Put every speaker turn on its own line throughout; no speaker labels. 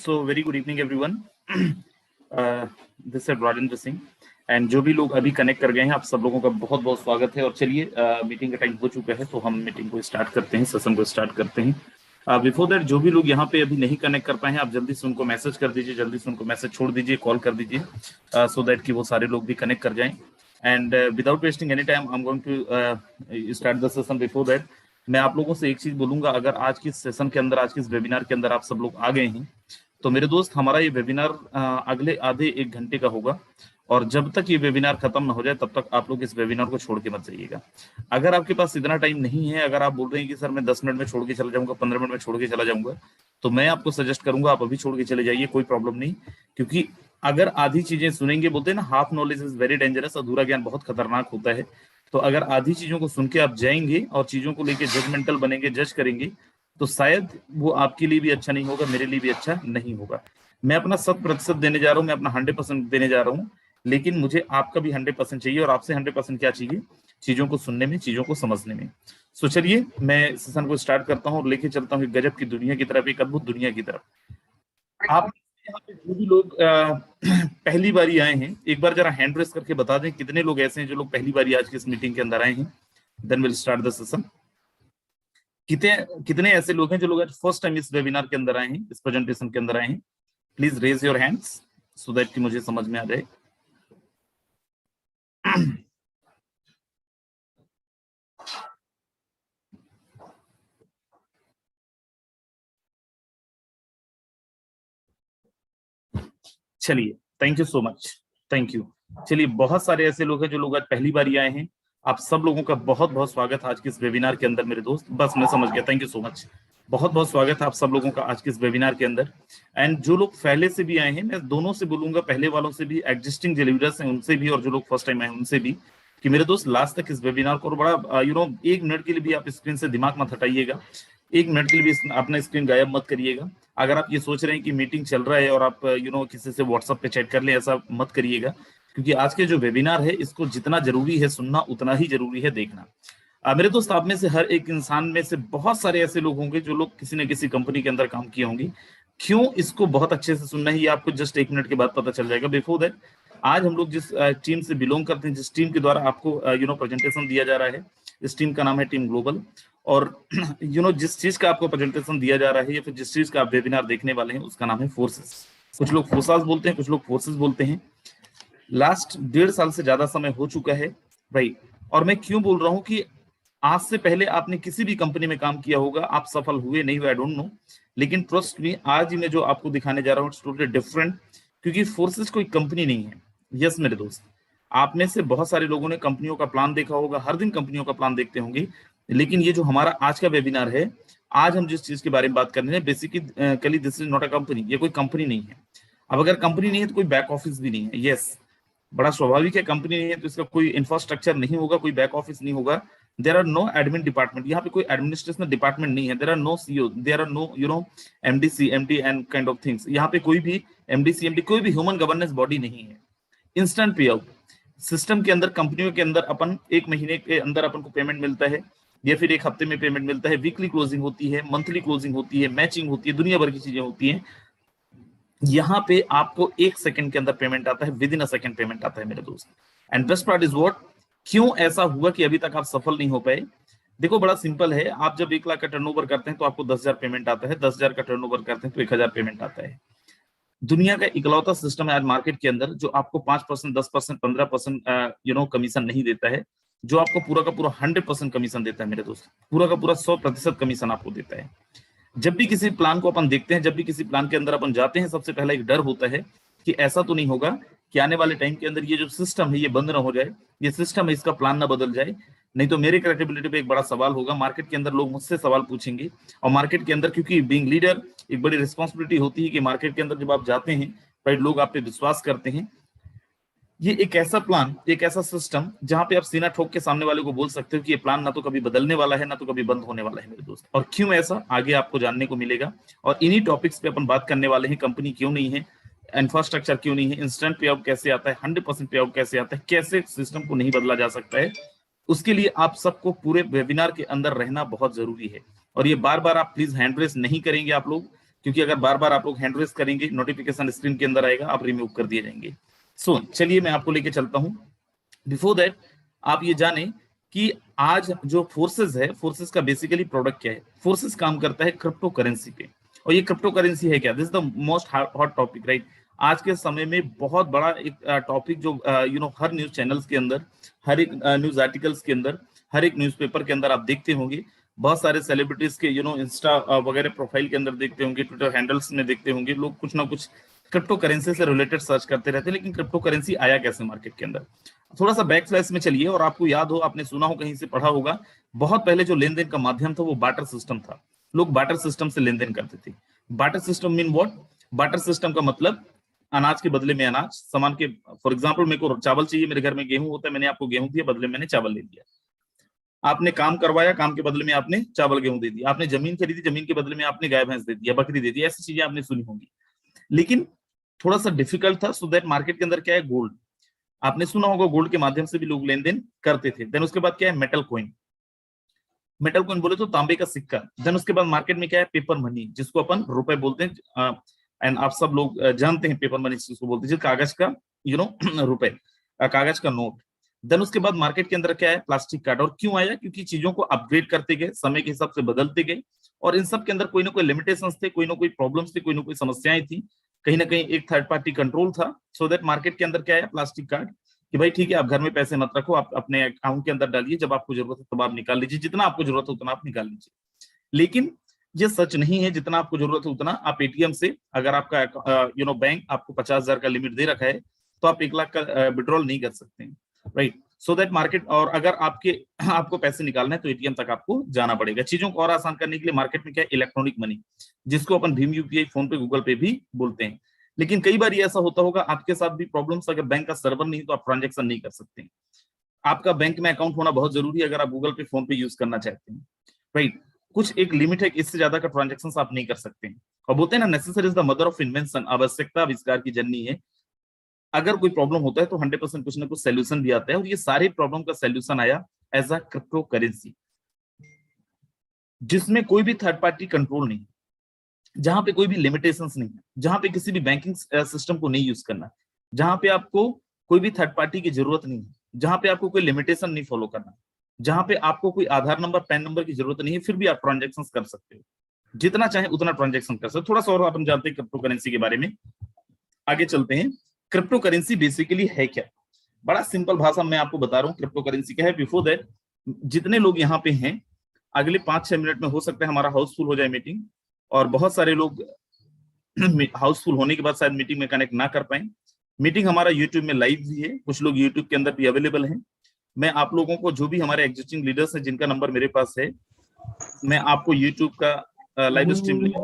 So very good evening everyone. This is Rajendra Singh and जो भी लोग अभी कनेक्ट कर गए हैं आप सब लोगों का बहुत बहुत स्वागत है। और चलिए मीटिंग का टाइम हो चुका है तो हम मीटिंग को स्टार्ट करते हैं, सेशन को स्टार्ट करते हैं। बिफोर दैट जो भी लोग यहाँ पे अभी नहीं कनेक्ट कर पाए हैं आप जल्दी से उनको मैसेज कर दीजिए, जल्दी से उनको मैसेज छोड़ दीजिए, कॉल कर दीजिए सो दैट कि वो सारे लोग भी कनेक्ट कर जाएं। And without wasting any time I am going to start the session. Before that मैं आप लोगों से एक चीज बोलूंगा, अगर आज की सेशन के अंदर, आज के इस वेबिनार के अंदर आप सब लोग आ गए हैं तो मेरे दोस्त हमारा ये वेबिनार अगले आधे एक घंटे का होगा और जब तक ये वेबिनार खत्म ना हो जाए तब तक आप लोग इस वेबिनार को छोड़ के मत जाइएगा। अगर आपके पास इतना टाइम नहीं है, अगर आप बोल रहे हैं कि सर मैं 10 मिनट में छोड़ के चला जाऊंगा, 15 मिनट में छोड़ के चला जाऊंगा, तो मैं आपको सजेस्ट करूंगा आप अभी छोड़ के चले जाइए, कोई प्रॉब्लम नहीं। क्योंकि अगर आधी चीजें सुनेंगे, बोलते हैं ना half knowledge is very dangerous, अधूरा ज्ञान बहुत खतरनाक होता है। तो अगर आधी चीजों को सुन के आप जाएंगे और चीजों को लेके जजमेंटल बनेंगे, जज करेंगे, तो शायद वो आपके लिए भी अच्छा नहीं होगा, मेरे लिए भी अच्छा नहीं होगा। मैं अपना 100% देने जा रहा हूँ, मैं अपना 100% देने जा रहा हूँ, लेकिन मुझे आपका भी 100% चाहिए। और आपसे 100% क्या चाहिए? चीजों को सुनने में, चीजों को समझने में। सो चलिए मैं सेशन को स्टार्ट करता हूँ और लेके चलता हूँ गजब की दुनिया की तरफ, एक अद्भुत दुनिया की तरफ। आप यहाँ पे जो भी लोग पहली बारी आए हैं एक बार जरा हैंड रेस करके बता दें कितने लोग ऐसे हैं जो लोग पहली बारी आज की इस मीटिंग के अंदर आए हैं। Then will start the session. कितने कितने ऐसे लोग हैं जो लोग आज फर्स्ट टाइम इस वेबिनार के अंदर आए हैं, इस प्रेजेंटेशन के अंदर आए हैं? Please raise your hands so that कि मुझे समझ में आ जाए। चलिए, thank you so much, thank you. चलिए, बहुत सारे ऐसे लोग हैं जो लोग आज पहली बार आए हैं। आप सब लोगों का बहुत बहुत स्वागत है आज के इस वेबिनार के अंदर मेरे दोस्त। बस मैं समझ गया, थैंक यू सो मच। बहुत बहुत स्वागत है आप सब लोगों का आज के इस वेबिनार के अंदर। एंड जो लोग पहले से भी आए हैं, मैं दोनों से बोलूंगा, पहले वालों से भी, एग्जिस्टिंग डिलीवरर्स हैं उनसे भी, और जो लोग फर्स्ट टाइम आए उनसे भी, कि मेरे दोस्त लास्ट तक इस वेबिनार को, और बड़ा एक मिनट के लिए भी आप स्क्रीन से दिमाग मत हटाइएगा, एक मिनट के लिए भी अपना स्क्रीन गायब मत करिएगा। अगर आप ये सोच रहे हैं कि मीटिंग चल रहा है और आप किसी से व्हाट्सएप पे चैट कर लें, ऐसा मत करिएगा। क्योंकि आज के जो वेबिनार है इसको जितना जरूरी है सुनना उतना ही जरूरी है देखना। मेरे दोस्त, आप में से हर एक इंसान में से बहुत सारे ऐसे लोग होंगे जो लोग किसी न किसी कंपनी के अंदर काम किए होंगे। क्यों इसको बहुत अच्छे से सुनना है ये आपको जस्ट एक मिनट के बाद पता चल जाएगा। बिफोर दैट, आज हम लोग जिस टीम से बिलोंग करते हैं, जिस टीम के द्वारा आपको प्रेजेंटेशन दिया जा रहा है, इस टीम का नाम है टीम ग्लोबल। और जिस चीज का आपको प्रेजेंटेशन दिया जा रहा है या फिर जिस चीज का आप वेबिनार देखने वाले हैं उसका नाम है फोर्सेस। कुछ लोग फोर्सास बोलते हैं, कुछ लोग फोर्सेस बोलते हैं। लास्ट 1.5 साल से ज्यादा समय हो चुका है भाई। और मैं क्यों बोल रहा हूं कि आज से पहले आपने किसी भी कंपनी में काम किया होगा, आप सफल हुए नहीं हुए आई डोंट नो, लेकिन ट्रस्ट मी आज ही मैं जो आपको दिखाने जा रहा हूँ इट्स टोटली डिफरेंट। क्योंकि फोर्सेस कोई कंपनी नहीं है। यस मेरे दोस्त, आप में से बहुत सारे लोगों ने कंपनियों का प्लान देखा होगा, हर दिन कंपनियों का प्लान देखते होंगे, लेकिन ये जो हमारा आज का वेबिनार है, आज हम जिस चीज के बारे में बात कर रहे हैं, basically this is not a company. ये कोई कंपनी नहीं है। अब अगर कंपनी नहीं है तो कोई बैक ऑफिस भी नहीं है। यस, बड़ा स्वाभाविक है, कंपनी नहीं है तो इसका कोई इंफ्रास्ट्रक्चर नहीं होगा, कोई बैक ऑफिस नहीं होगा। There are no admin department, यहाँ पे कोई एडमिनिस्ट्रेशन डिपार्टमेंट नहीं है। There are no CEO, there are no MD MD and kind of things. यहाँ पे कोई भी एमडी एमडी कोई भी ह्यूमन गवर्नेंस बॉडी नहीं है। इंस्टेंट पे आउट सिस्टम के अंदर, कंपनियों के अंदर अपन एक महीने के अंदर अपन को पेमेंट मिलता है या फिर एक हफ्ते में पेमेंट मिलता है। वीकली क्लोजिंग होती है, मंथली क्लोजिंग होती है, मैचिंग होती है, दुनिया भर की चीजें होती हैं। यहाँ पे आपको 1 सेकंड के अंदर पेमेंट आता है, with in a second payment आता है मेरे दोस्त। And best part is what, क्यों ऐसा हुआ कि अभी तक आप सफल नहीं हो पाए? देखो बड़ा सिंपल है, आप जब 1 लाख का टर्नओवर करते हैं तो आपको 10,000 पेमेंट आता है, 10,000 का टर्नओवर करते हैं तो 1,000 पेमेंट आता है। दुनिया का इकलौता सिस्टम है आज मार्केट के अंदर जो आपको 5%, 10%, 15% कमीशन नहीं देता है, जो आपको पूरा का पूरा 100% कमीशन देता है मेरे दोस्त। पूरा का पूरा 100% कमीशन आपको देता है। जब भी किसी प्लान को अपन देखते हैं, जब भी किसी प्लान के अंदर अपन जाते हैं, सबसे पहला एक डर होता है कि ऐसा तो नहीं होगा कि आने वाले टाइम के अंदर ये जो सिस्टम है ये बंद ना हो जाए, ये सिस्टम है इसका प्लान ना बदल जाए, नहीं तो मेरे क्रेडिबिलिटी पे एक बड़ा सवाल होगा। मार्केट के अंदर लोग मुझसे सवाल पूछेंगे, और मार्केट के अंदर क्योंकि बीइंग लीडर एक बड़ी रिस्पॉन्सिबिलिटी होती है कि मार्केट के अंदर जब आप जाते हैं भाई लोग आप पे विश्वास करते हैं। ये एक ऐसा प्लान, एक ऐसा सिस्टम जहां पे आप सीना ठोक के सामने वाले को बोल सकते हो कि ये प्लान ना तो कभी बदलने वाला है ना तो कभी बंद होने वाला है मेरे दोस्त। और क्यों ऐसा आगे आपको जानने को मिलेगा, और इन्हीं टॉपिक्स पे अपन बात करने वाले हैं। कंपनी क्यों नहीं है, इंफ्रास्ट्रक्चर क्यों नहीं है, इंस्टेंट पे आउट कैसे आता है, 100% पे आउट कैसे आता है, कैसे सिस्टम को नहीं बदला जा सकता है, उसके लिए आप सबको पूरे वेबिनार के अंदर रहना बहुत जरूरी है। और ये बार बार आप प्लीज हैंड रेस नहीं करेंगे आप लोग, क्योंकि अगर बार बार आप लोग हैंड रेस करेंगे नोटिफिकेशन स्क्रीन के अंदर आएगा, आप रिमूव कर दिए जाएंगे। सो चलिए मैं आपको लेके चलता हूँ। बिफोर दैट आप ये जाने कि आज जो फोर्सेस है, फोर्सेस का बेसिकली प्रोडक्ट क्या है। फोर्सेस काम करता है क्रिप्टो करेंसी पे, और ये क्रिप्टो करेंसी है क्या, this is the most hot topic right. आज के समय में बहुत बड़ा एक टॉपिक जो हर न्यूज चैनल्स के अंदर, हर एक न्यूज आर्टिकल्स के अंदर, हर एक न्यूज़पेपर के अंदर आप देखते होंगे, बहुत सारे सेलिब्रिटीज के इंस्टा वगैरह प्रोफाइल के अंदर देखते होंगे, ट्विटर हैंडल्स में देखते होंगे, लोग कुछ ना कुछ क्रिप्टो करेंसी से रिलेटेड सर्च करते रहते हैं। लेकिन क्रिप्टो करेंसी आया कैसे मार्केट के अंदर, थोड़ा सा बैक फ्लैश में चलिए। और आपको याद हो, आपने सुना हो, कहीं से पढ़ा होगा, बहुत पहले जो लेन देन का माध्यम था वो बार्टर सिस्टम था। लोग बार्टर सिस्टम से लेन देन करते थे। Barter system mean what, barter system का मतलब अनाज के बदले में अनाज, सामान के, फॉर एग्जाम्पल मेरे को चावल चाहिए, मेरे घर में गेहूं होता है, मैंने आपको गेहूं दिया, बदले में मैंने चावल ले लिया। आपने काम करवाया, काम के बदले में आपने चावल गेहूं दे दिया। आपने जमीन खरीदी, जमीन के बदले में आपने गाय भैंस दे दिया, बकरी दे दी, ऐसी चीजें आपने सुनी होंगी। लेकिन थोड़ा सा डिफिकल्ट था। सो दैट मार्केट के अंदर क्या है, गोल्ड, आपने सुना होगा, गोल्ड के माध्यम से भी लोग लेन देन करते थे। देन उसके बाद क्या है, मेटल कॉइन, मेटल कॉइन बोले तो तांबे का सिक्का। देन उसके बाद मार्केट में क्या है, पेपर मनी, जिसको अपन रुपए बोलते हैं। एंड आप सब लोग जानते हैं पेपर मनी जिसको बोलते हैं, कागज का रुपए, कागज का नोट। देन उसके बाद मार्केट के अंदर क्या है, प्लास्टिक कार्ड। और क्यों आया, क्योंकि चीजों को अपग्रेड करते गए, समय के हिसाब से बदलते गए, और इन सब के अंदर कोई ना कोई लिमिटेशंस थे, कोई ना कोई प्रॉब्लम्स थे, कोई ना कोई समस्याएं थी, कहीं ना कहीं एक थर्ड पार्टी कंट्रोल था। सो दैट मार्केट के अंदर क्या है, प्लास्टिक कार्ड, कि भाई ठीक है, आप घर में पैसे मत रखो, आप अपने अकाउंट के अंदर डालिए, जब आपको जरूरत है तब आप निकाल लीजिए, जितना आपको जरूरत है उतना आप निकाल लीजिए। लेकिन ये सच नहीं है, जितना आपको जरूरत है उतना आप एटीएम से, अगर आपका बैंक आपको 50,000 का लिमिट दे रखा है, तो आप 1 लाख का विड्रॉल नहीं कर सकते हैं, राइट। सो दैट मार्केट, और अगर आपको पैसे निकालना है तो एटीएम तक आपको जाना पड़ेगा। चीजों को और आसान करने के लिए मार्केट में क्या है, इलेक्ट्रॉनिक मनी, जिसको अपन भीम यूपीआई, फोन पे, गूगल पे भी बोलते हैं। लेकिन कई बार ये ऐसा होता होगा आपके साथ भी प्रॉब्लम्स, अगर बैंक का सर्वर नहीं तो आप ट्रांजेक्शन नहीं कर सकते। आपका बैंक में अकाउंट होना बहुत जरूरी है अगर आप गूगल पे, फोन पे यूज करना चाहते हैं, राइट। कुछ एक लिमिट है, इससे ज्यादा का ट्रांजेक्शन आप नहीं कर सकते हैं। और बोलते हैं ना, necessary is the mother of invention, आवश्यकता आविष्कार की जननी है। अगर कोई प्रॉब्लम होता है तो 100% कुछ ना कुछ सोल्यूशन भी आता है, और ये सारे प्रॉब्लम का सोल्यूशन आया एज अ क्रिप्टो करेंसी, जिसमें कोई भी थर्ड पार्टी कंट्रोल नहीं, जहां पे कोई भी लिमिटेशंस नहीं है, जहां पे किसी भी बैंकिंग सिस्टम को नहीं यूज करना, जहां पे आपको कोई भी थर्ड पार्टी की जरूरत नहीं है, जहां पे आपको कोई लिमिटेशन नहीं फॉलो करना, जहां पे आपको कोई आधार नंबर, पैन नंबर की जरूरत नहीं है, फिर भी आप ट्रांजेक्शन कर सकते हो, जितना चाहे उतना ट्रांजेक्शन कर सकते हो। थोड़ा सा और अपन जानते हैं क्रिप्टो करेंसी के बारे में, आगे चलते हैं। क्रिप्टो करेंसी बेसिकली है क्या, बड़ा सिंपल भाषा में आपको बता रहा हूँ क्रिप्टो करेंसी क्या है। बिफोर दैट, जितने लोग यहाँ पे हैं, अगले 5-6 मिनट में हो सकता है हमारा हाउसफुल हो जाए मीटिंग, और बहुत सारे लोग हाउसफुल होने के बाद शायद मीटिंग में कनेक्ट ना कर पाए। मीटिंग हमारा यूट्यूब में लाइव भी है, कुछ लोग यूट्यूब के अंदर भी अवेलेबल हैं। मैं आप लोगों को, जो भी हमारे एग्जिस्टिंग लीडर्स हैं जिनका नंबर मेरे पास है, मैं आपको यूट्यूब का लाइव स्ट्रीम लिंक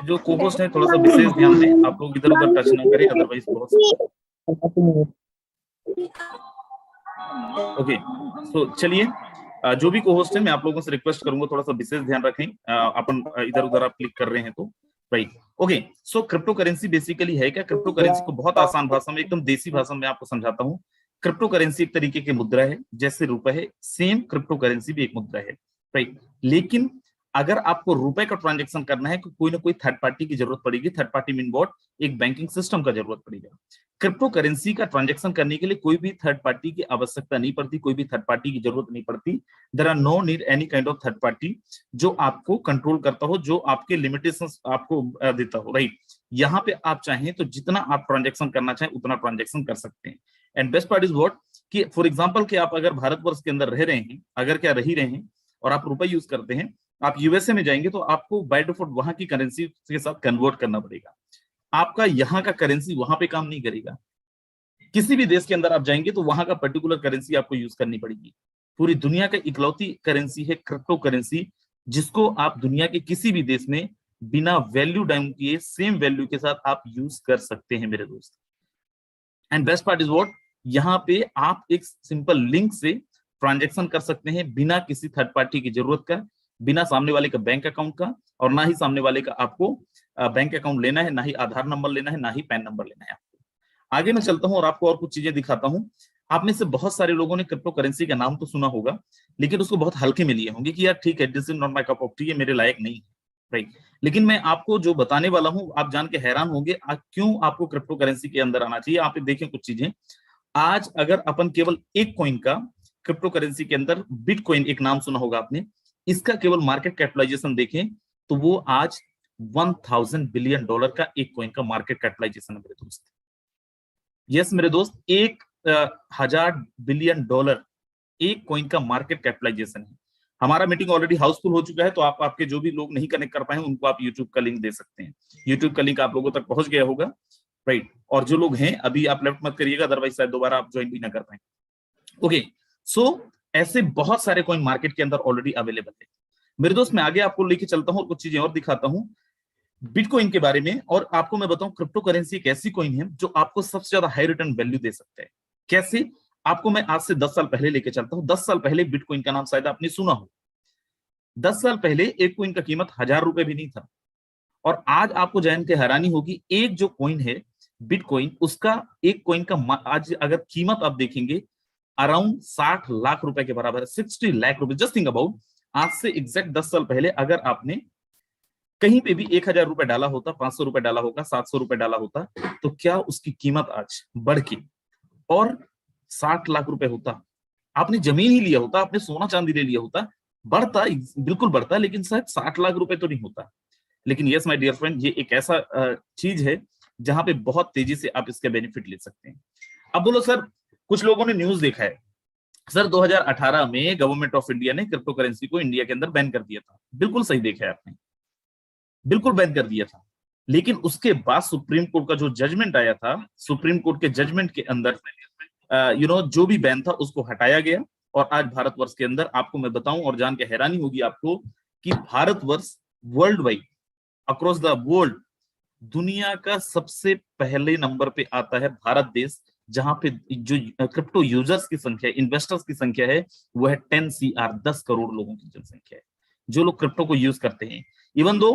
जो को होस्ट है, थोड़ा सा विशेष ध्यान दें, आप लोग इधर उधर टच ना करें, अदरवाइज बहुत ओके। तो चलिए, जो भी को होस्ट है, मैं आप लोगों से रिक्वेस्ट करूंगा थोड़ा सा विशेष ध्यान रखें, अपन इधर उधर आप क्लिक कर रहे हैं तो, right. Okay, so crypto currency basically है क्या। क्रिप्टो करेंसी को बहुत आसान भाषा में, एकदम देसी भाषा में आपको समझाता हूँ। क्रिप्टो करेंसी एक तरीके की मुद्रा है, जैसे रुपए है, सेम क्रिप्टो करेंसी भी एक मुद्रा है, राइट। लेकिन अगर आपको रुपए का ट्रांजेक्शन करना है, कोई ना कोई थर्ड पार्टी की जरूरत पड़ेगी। थर्ड पार्टी मीन व्हाट, एक बैंकिंग सिस्टम का जरूरत पड़ेगा। क्रिप्टो करेंसी का ट्रांजैक्शन करने के लिए कोई भी थर्ड पार्टी की आवश्यकता नहीं पड़ती, कोई भी थर्ड पार्टी की जरूरत नहीं पड़ती। There are no need any kind of third party जो आपको कंट्रोल करता हो, जो आपके लिमिटेशंस आपको देता हो, राइट। यहाँ पे आप चाहें तो जितना आप ट्रांजैक्शन करना चाहें उतना ट्रांजैक्शन कर सकते हैं। And best part is what, कि फॉर एग्जांपल कि आप अगर भारतवर्ष के अंदर रह रहे हैं, अगर क्या रही रहे हैं और आप रुपए यूज करते हैं, आप यूएसए में जाएंगे तो आपको बाय डिफॉल्ट वहां की करेंसी के साथ कन्वर्ट करना पड़ेगा। आपका यहाँ का करेंसी वहां पे काम नहीं करेगा। किसी भी देश के अंदर आप जाएंगे तो वहां का पर्टिकुलर करेंसी आपको यूज करनी पड़ेगी। पूरी दुनिया का इकलौती करेंसी है क्रिप्टो करेंसी, जिसको आप दुनिया के किसी भी देश में बिना वैल्यू डाउन किए सेम वैल्यू के साथ आप यूज कर सकते हैं मेरे दोस्त। And best part is what, यहाँ पे आप एक सिंपल लिंक से ट्रांजेक्शन कर सकते हैं बिना किसी थर्ड पार्टी की जरूरत का, बिना सामने वाले का बैंक अकाउंट का, और ना ही सामने वाले का आपको बैंक अकाउंट लेना है, ना ही आधार नंबर लेना है, ना ही पैन नंबर लेना है आपको। आगे मैं चलता हूं और आपको और कुछ चीजें दिखाता हूं। आप में से बहुत सारे लोगों ने क्रिप्टो करेंसी का नाम तो सुना होगा, लेकिन उसको बहुत हल्के में लिए होंगे कि यार ठीक है, this is not my cup of T, ये मेरे लायक नहीं है, राइट। लेकिन मैं आपको जो बताने वाला हूं आप जान के हैरान होंगे क्यों आपको क्रिप्टो करेंसी के अंदर आना चाहिए। आप देखें कुछ चीजें। आज अगर अपन केवल एक कॉइन का क्रिप्टो करेंसी के अंदर, बिटकॉइन एक नाम सुना होगा आपने, इसका केवल मार्केट कैपिटलाइजेशन देखें तो वो आज $1000 बिलियन का एक कॉइन का मार्केट कैपिटलाइजेशन है मेरे दोस्त। यस मेरे दोस्त, 1000 बिलियन डॉलर एक कॉइन का मार्केट कैपिटलाइजेशन है। हमारा मीटिंग ऑलरेडी हाउसफुल हो चुका है, तो आप आपके जो भी लोग नहीं कनेक्ट कर पाए उनको आप यूट्यूब का लिंक दे सकते हैं। यूट्यूब का लिंक आप लोगों तक पहुंच गया होगा, राइट। और जो लोग हैं अभी आप लेफ्ट मत करिएगा, अदरवाइज शायद दोबारा आप ज्वाइन भी ना कर पाए। ओके, सो ऐसे बहुत सारे कॉइन मार्केट के अंदर ऑलरेडी अवेलेबल है मेरे दोस्त। मैं आगे आपको लेके चलता हूं और कुछ चीजें और दिखाता हूं बिटकॉइन के बारे में, और आपको मैं बताऊं क्रिप्टो करेंसी एक ऐसी कॉइन है जो आपको सबसे ज्यादा हाई रिटर्न वैल्यू दे सकता है। कैसे? आपको मैं आज से 10 साल पहले लेके चलता हूं। 10 साल पहले बिटकॉइन का नाम शायद आपने सुना हो। 10 साल पहले एक कॉइन का कीमत ₹1000 भी नहीं था। और आज आपको जान के हैरानी होगी, एक जो कॉइन है बिटकॉइन, उसका एक कॉइन का आज अगर कीमत आप देखेंगे अराउंड 60 लाख रुपए के बराबर है, 60 लाख रुपए। जस्ट थिंक अबाउट, आज से एग्जैक्ट 10 साल पहले अगर आपने कहीं पे भी ₹1000 डाला होता, ₹500 डाला होगा, ₹700 डाला होता, तो क्या उसकी कीमत आज बढ़ के और 60 लाख रुपए होता? आपने जमीन ही लिया होता, आपने सोना चांदी ले लिया होता, बढ़ता, बिल्कुल बढ़ता, लेकिन शायद 60 लाख रुपए तो नहीं होता। लेकिन यस माय डियर फ्रेंड, ये एक ऐसा चीज है जहां पे बहुत तेजी से आप इसका बेनिफिट ले सकते हैं। अब बोलो सर, कुछ लोगों ने न्यूज देखा है सर 2018 में गवर्नमेंट ऑफ इंडिया ने क्रिप्टो करेंसी को इंडिया के अंदर बैन कर दिया था। बिल्कुल सही देखा है आपने, बिल्कुल बैन कर दिया था। लेकिन उसके बाद सुप्रीम कोर्ट का जो जजमेंट आया था, सुप्रीम कोर्ट के जजमेंट के अंदर जो भी बैन था उसको हटाया गया। और आज भारतवर्ष के अंदर आपको मैं बताऊं और जान के हैरानी होगी आपको कि Bharatvarsh world wide, across the world, दुनिया का सबसे पहले नंबर पे आता है भारत देश, जहां पे जो क्रिप्टो यूजर्स की संख्या, इन्वेस्टर्स की संख्या है, वो है 10 करोड़ लोगों की जनसंख्या है जो लोग क्रिप्टो को यूज करते हैं। Even though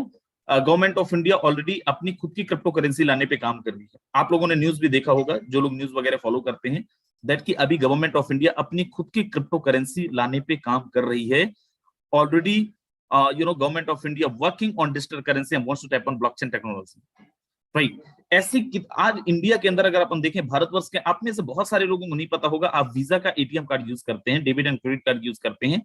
government of India already अपनी खुद की क्रिप्टो करेंसी लाने पे काम कर रही है। आप लोगों ने न्यूज भी देखा होगा, जो लोग न्यूज वगैरह फॉलो करते हैं, दैट कि अभी गवर्नमेंट ऑफ इंडिया अपनी खुद की क्रिप्टो करेंसी लाने पे काम कर रही है already. Government of India working on digital currency and wants to tap on blockchain technology, right. ऐसी आज इंडिया के अंदर अगर अपन देखें, भारतवर्ष के, आप में से बहुत सारे लोगों को नहीं पता होगा, आप वीजा का एटीएम कार्ड यूज करते हैं, debit and credit card use करते हैं,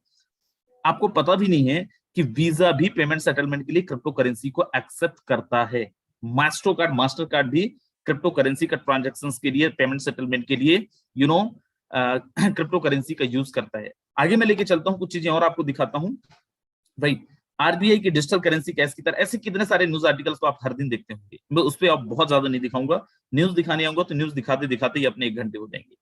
आपको पता भी नहीं है कि वीजा भी पेमेंट सेटलमेंट के लिए क्रिप्टो करेंसी को एक्सेप्ट करता है। मास्टर कार्ड भी क्रिप्टो करेंसी का ट्रांजैक्शंस के लिए, पेमेंट सेटलमेंट के लिए क्रिप्टो करेंसी का यूज करता है। आगे मैं लेके चलता हूं, कुछ चीजें और आपको दिखाता हूं, राइट। आरबीआई की डिजिटल करेंसी कैश की तरह, ऐसे कितने सारे न्यूज आर्टिकल्स तो आप हर दिन देखते होंगे। मैं उस पर आप बहुत ज्यादा नहीं दिखाऊंगा, न्यूज दिखाने आऊंगा तो न्यूज दिखाते दिखाते ही अपने 1 घंटे हो जाएंगे।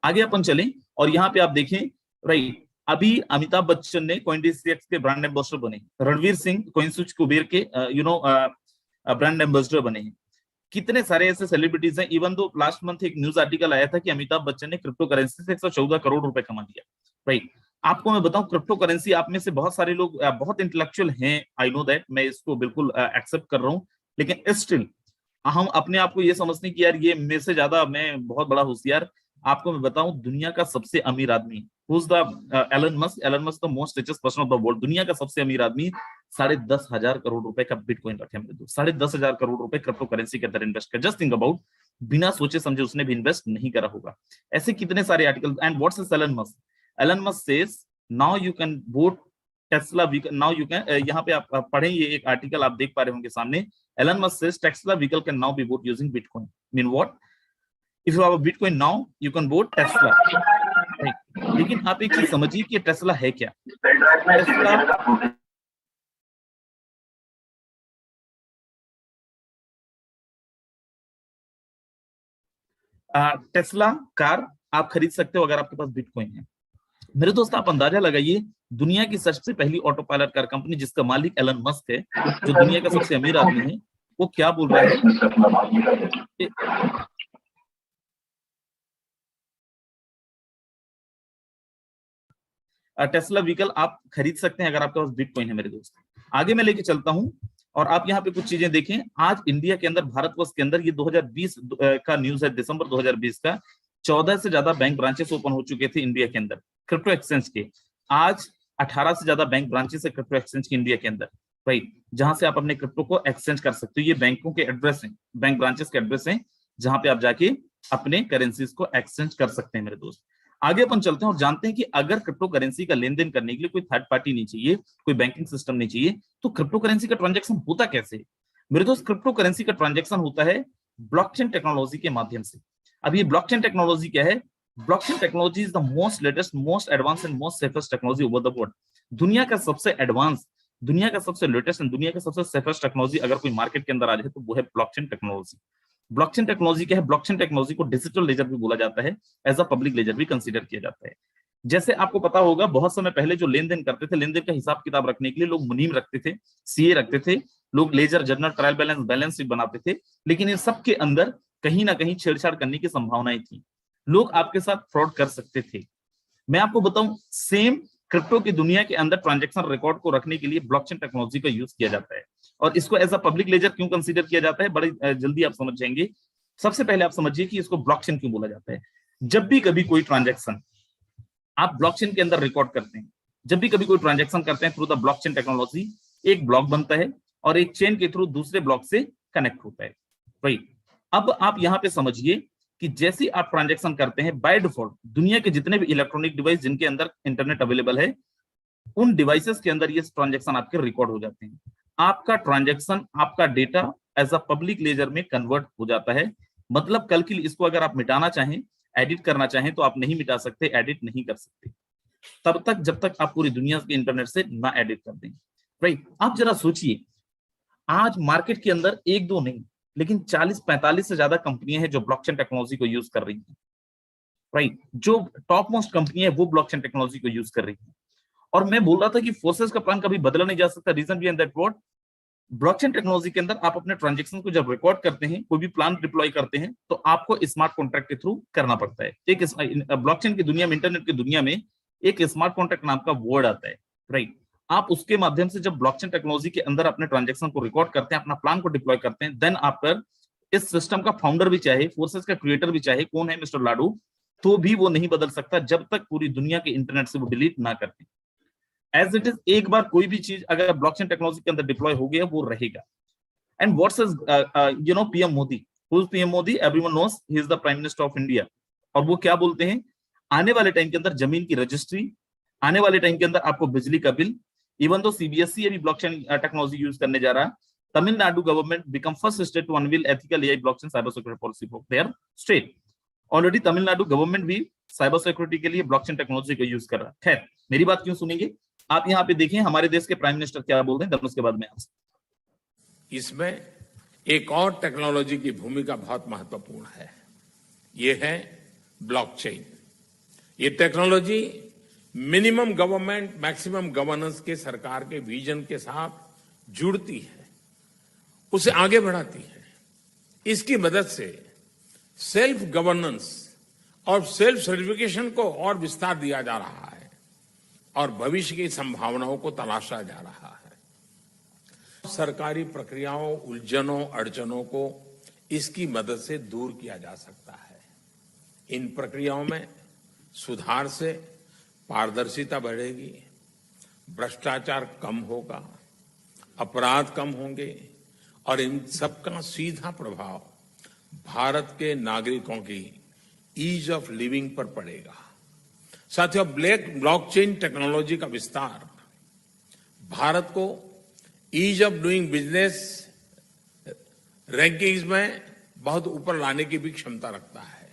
आगे अपन चलें और यहाँ पे आप देखें, राइट, अभी अमिताभ बच्चन ने CoinDCX के ब्रांड एम्बेसडर बने, रणवीर सिंह CoinSwitch कुबेर के ब्रांड एम्बेसडर बने हैं। कितने सारे ऐसे सेलिब्रिटीज हैं। इवन दो लास्ट मंथ एक न्यूज आर्टिकल आया था कि अमिताभ बच्चन ने क्रिप्टो करेंसी से 114 करोड़ रुपए कमा लिया, राइट। आपको मैं बताऊं, क्रिप्टो करेंसी, आप में से बहुत सारे लोग बहुत इंटेलेक्चुअल हैं, आई नो दैट, मैं इसको बिल्कुल एक्सेप्ट कर रहा हूं, लेकिन स्टिल हम अपने आप को ये समझते हैं कि यार ये मेरे से ज्यादा, मैं बहुत बड़ा होशियार। आपको मैं बताऊं, दुनिया का सबसे अमीर आदमी Elon Musk, the most richest person of the world, दुनिया का सबसे अमीर आदमी 10,500 करोड़ रुपए का बिटकॉइन रखे मेरे दोस्त। 10,500 करोड़ रुपए क्रिप्टो करेंसी के अंदर इन्वेस्ट कर, जस्ट थिंक अबाउट, बिना सोचे समझे उसने भी इन्वेस्ट नहीं करा होगा। ऐसे कितने सारे article. And what's is Elon Musk? Elon Musk says now you can vote Tesla, now you can, यहाँ पे आप पढ़ें, ये एक आर्टिकल आप देख पा रहे होंगे सामने। Elon Musk says Tesla vehicle can now be bought using Bitcoin. Mean what? If you have a Bitcoin now, you can vote Tesla. Right. लेकिन आप एक चीज समझिए कि टेस्ला है क्या। टेस्ला कार आप खरीद सकते हो अगर आपके पास बिटकॉइन है। मेरे दोस्त आप अंदाजा लगाइए, दुनिया की सबसे पहली ऑटो पायलट कार कंपनी जिसका मालिक एलन मस्क है, जो दुनिया का सबसे अमीर आदमी है, वो क्या बोल रहा है कि टेस्ला व्हीकल आप खरीद सकते हैं अगर आपके पास बिटकॉइन है। मेरे दोस्त आगे मैं लेके चलता हूं और आप यहाँ पे कुछ चीजें देखें। आज इंडिया के अंदर, भारतवर्ष के अंदर, ये 2020 का न्यूज है, दिसंबर 2020 का, 14 से ज्यादा बैंक ब्रांचेस ओपन हो चुके थे इंडिया के अंदर क्रिप्टो एक्सचेंज के। आज 18 से ज्यादा बैंक ब्रांचेस है क्रिप्टो एक्सचेंज की इंडिया के अंदर, राइट, जहां से आप अपने क्रिप्टो को एक्सचेंज कर सकते हो। ये बैंकों के एड्रेस हैं, बैंक ब्रांचेस के एड्रेस हैं, जहां पे आप जाके अपने करेंसीज को एक्सचेंज कर सकते हैं। मेरे दोस्त आगे अपन चलते हैं और जानते हैं कि अगर क्रिप्टो करेंसी का लेन देन करने के लिए कोई थर्ड पार्टी नहीं चाहिए, कोई बैंकिंग सिस्टम नहीं चाहिए, तो क्रिप्टो करेंसी का ट्रांजैक्शन होता कैसे? मेरे दोस्त क्रिप्टो करेंसी का ट्रांजैक्शन होता है ब्लॉकचेन टेक्नोलॉजी के माध्यम से। अब ये ब्लॉकचेन टेक्नोलॉजी क्या है? Blockchain technology is the most latest, most advance and most safest technology over the world. दुनिया का सबसे एडवांस, दुनिया का सबसे लेटेस्ट एंड दुनिया का सबसे सेफेस्ट टेक्नोलॉजी अगर कोई मार्केट के अंदर आ जाए तो वो है ब्लॉकचेन टेक्नोलॉजी। ब्लॉकचेन टेक्नोलॉजी क्या है? ब्लॉकचेन टेक्नोलॉजी को डिजिटल लेजर भी बोला जाता है, एज अ पब्लिक लेजर भी कंसीडर किया जाता है। जैसे आपको पता होगा, बहुत समय पहले जो लेन देन करते थे, लेन देन का हिसाब किताब रखने के लिए लोग मुनीम रखते थे, सीए रखते थे, लोग ledger, journal, trial balance, balance sheet बनाते थे, लेकिन इन सब के अंदर कहीं ना कहीं छेड़छाड़ करने की संभावनाएं थी, लोग आपके साथ फ्रॉड कर सकते थे। मैं आपको बताऊं, सेम क्रिप्टो की दुनिया के अंदर ट्रांजैक्शन रिकॉर्ड को रखने के लिए ब्लॉकचेन टेक्नोलॉजी का यूज किया जाता है। और इसको एज अ पब्लिक लेजर क्यों कंसीडर किया जाता है, बड़ी जल्दी आप समझ जाएंगे। सबसे पहले आप समझिए कि इसको ब्लॉकचेन क्यों बोला जाता है। जब भी कभी कोई ट्रांजैक्शन आप ब्लॉकचेन के अंदर रिकॉर्ड करते हैं, जब भी कभी कोई ट्रांजैक्शन करते हैं थ्रू द ब्लॉकचेन टेक्नोलॉजी, एक ब्लॉक बनता है और एक चेन के थ्रू दूसरे ब्लॉक से कनेक्ट होता है, राइट। अब आप यहां पे समझिए कि जैसे आप ट्रांजैक्शन करते हैं, बाय डिफॉल्ट दुनिया के जितने भी इलेक्ट्रॉनिक डिवाइस जिनके अंदर इंटरनेट अवेलेबल है, उन डिवाइसेस के अंदर ये ट्रांजैक्शन आपके रिकॉर्ड हो जाते हैं। आपका ट्रांजैक्शन, आपका data as a public ledger में कन्वर्ट हो जाता है। मतलब कल के लिए इसको अगर आप मिटाना चाहें, एडिट करना चाहें, तो आप नहीं मिटा सकते, एडिट नहीं कर सकते तब तक जब तक आप पूरी दुनिया के इंटरनेट से ना एडिट कर दें, राइट। आप जरा सोचिए, आज मार्केट के अंदर एक दो नहीं लेकिन 40-45 से ज्यादा कंपनियां हैं जो ब्लॉकचेन टेक्नोलॉजी को यूज कर रही हैं, राइट। जो टॉप मोस्ट कंपनी है वो ब्लॉकचेन टेक्नोलॉजी को यूज कर रही है। और मैं बोल रहा था कि फोर्सेस का प्लान कभी बदला नहीं जा सकता। Reason behind that what, blockchain technology के अंदर आप अपने ट्रांजैक्शन को जब रिकॉर्ड करते हैं, कोई भी प्लान डिप्लॉय करते हैं, तो आपको स्मार्ट कॉन्ट्रैक्ट के थ्रू करना पड़ता है। एक ब्लॉकचेन की दुनिया में, इंटरनेट की दुनिया में एक स्मार्ट कॉन्ट्रैक्ट नाम का वर्ड आता है, राइट। आप उसके माध्यम से जब ब्लॉकचेन टेक्नोलॉजी के अंदर अपने ट्रांजैक्शन को रिकॉर्ड करते हैं, अपना प्लान को डिप्लॉय करते हैं, देन आफ्टर इस सिस्टम का फाउंडर भी चाहे, फोर्सेस का क्रिएटर भी चाहे, कौन है मिस्टर लाडू, तो भी वो नहीं बदल सकता जब तक पूरी दुनिया के इंटरनेट से वो डिलीट ना करते। एज इट इज, एक बार कोई भी चीज अगर ब्लॉकचेन टेक्नोलॉजी के अंदर डिप्लॉय हो गया, वो रहेगा। And what's is PM Modi, who is PM Modi? Everyone knows, he is the prime minister of India. और वो क्या बोलते हैं? आने वाले टाइम के अंदर जमीन की रजिस्ट्री, आने वाले टाइम के अंदर आपको बिजली का बिल, इवन तो सीबीएसई अभी ब्लॉकचेन टेक्नोलॉजी यूज करने जा रहा, Tamil Nadu government become first state to unveil ethical AI blockchain cyber security policy for their state. Already Tamil Nadu government भी साइबर सिक्योरिटी के लिए ब्लॉकचेन टेक्नोलॉजी को यूज कर रहा है। खैर, मेरी बात क्यों सुनेंगे आप? यहाँ पे देखें हमारे देश के प्राइम मिनिस्टर क्या बोल रहे हैं, उसके बाद में आपसे।
इसमें एक और टेक्नोलॉजी की भूमिका बहुत महत्वपूर्ण है, ये है ब्लॉकचेन। ये technology minimum government maximum governance के सरकार के विजन के साथ जुड़ती है, उसे आगे बढ़ाती है। इसकी मदद से सेल्फ गवर्नेंस और सेल्फ सर्टिफिकेशन को और विस्तार दिया जा रहा है और भविष्य की संभावनाओं को तलाशा जा रहा है। सरकारी प्रक्रियाओं, उलझनों, अड़चनों को इसकी मदद से दूर किया जा सकता है। इन प्रक्रियाओं में सुधार से पारदर्शिता बढ़ेगी, भ्रष्टाचार कम होगा, अपराध कम होंगे और इन सबका सीधा प्रभाव भारत के नागरिकों की ईज ऑफ लिविंग पर पड़ेगा। साथियों, ब्लॉकचेन टेक्नोलॉजी का विस्तार भारत को ease of doing business rankings में बहुत ऊपर लाने की भी क्षमता रखता है।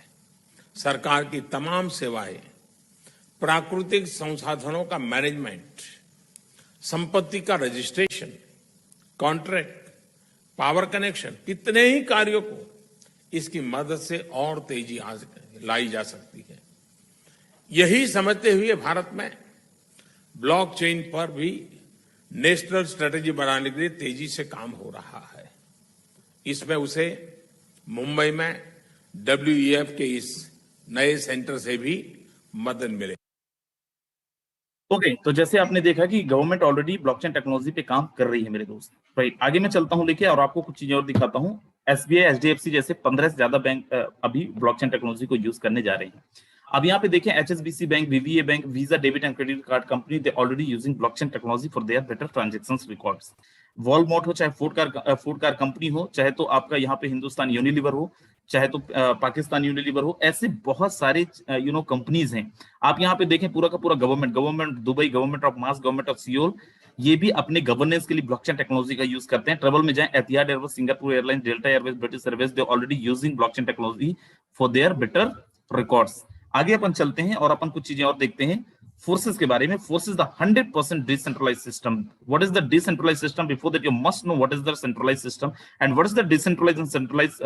सरकार की तमाम सेवाएं, प्राकृतिक संसाधनों का मैनेजमेंट, संपत्ति का रजिस्ट्रेशन, कॉन्ट्रैक्ट, पावर कनेक्शन, कितने ही कार्यों को इसकी मदद से और तेजी लाई जा सकती है। यही समझते हुए भारत में ब्लॉकचेन पर भी नेशनल स्ट्रेटेजी बनाने के लिए तेजी से काम हो रहा है। इसमें उसे मुंबई में WEF के इस नए सेंटर से भी मदद मिले।
ओके, तो जैसे आपने देखा कि गवर्नमेंट ऑलरेडी ब्लॉकचेन टेक्नोलॉजी पे काम कर रही है मेरे दोस्त। राइट, आगे मैं चलता हूं लेके और आपको कुछ चीजें और दिखाता हूं। SBI, HDFC जैसे 15 से ज्यादा बैंक अभी ब्लॉकचेन टेक्नोलॉजी को यूज करने जा रहे हैं। अब यहाँ पे देखें, HSBC bank, VVA bank, visa debit and credit card company, they already using blockchain technology for their better transactions records. Walmart हो, चाहे फूड कार कंपनी हो, चाहे तो आपका यहाँ पे हिंदुस्तान यूनिलीवर हो, चाहे तो पाकिस्तान यूनिलीवर हो, ऐसे बहुत सारे कंपनीज हैं। आप यहाँ पे देखें, पूरा का पूरा government Dubai, government of mass, government of Seoul, ये भी अपने गवर्नेंस के लिए ब्लॉकचेन टेक्नोलॉजी का यूज करते हैं। ट्रेवल में जाएं, Etihad Airways, Singapore Airlines, Delta Airways, British Airways, they already using blockchain technology for their better records. आगे अपन चलते हैं और अपन कुछ चीजें और देखते हैं फोर्सेस के बारे में। Forces the 100% decentralised system. What is the decentralised system? Before that you must know what is the centralised system and what is the decentralised and centralised,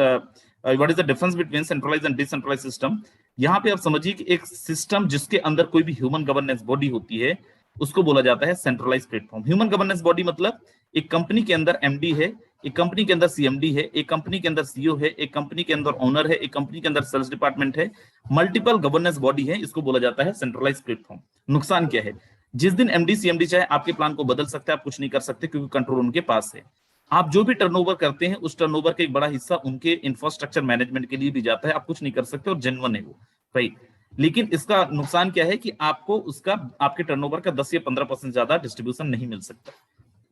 what is the difference between centralised and decentralised system. यहाँ पे आप समझिए कि एक system जिसके अंदर कोई भी ह्यूमन गवर्नेंस बॉडी होती है उसको बोला जाता है centralised platform. Human governance body मतलब एक कंपनी के अंदर MD है, एक कंपनी के अंदर CMD है, एक कंपनी के अंदर CEO है, एक कंपनी के अंदर ओनर है, एक कंपनी के अंदर सेल्स डिपार्टमेंट है, मल्टीपल गवर्नेंस बॉडी है, इसको बोला जाता है सेंट्रलाइज्ड प्लेटफॉर्म। नुकसान क्या है? जिस दिन MD CMD चाहे आपके प्लान को बदल सकते हैं, आप कुछ नहीं कर सकते क्योंकि कंट्रोल उनके पास है। आप जो भी टर्नओवर करते हैं उस टर्नओवर का एक बड़ा हिस्सा उनके इंफ्रास्ट्रक्चर मैनेजमेंट के लिए भी जाता है, आप कुछ नहीं कर सकते और जेन्युइन है वो, राइट। लेकिन इसका नुकसान क्या है कि आपको उसका आपके टर्नओवर का 10 या 15% ज्यादा डिस्ट्रीब्यूशन नहीं मिल सकता।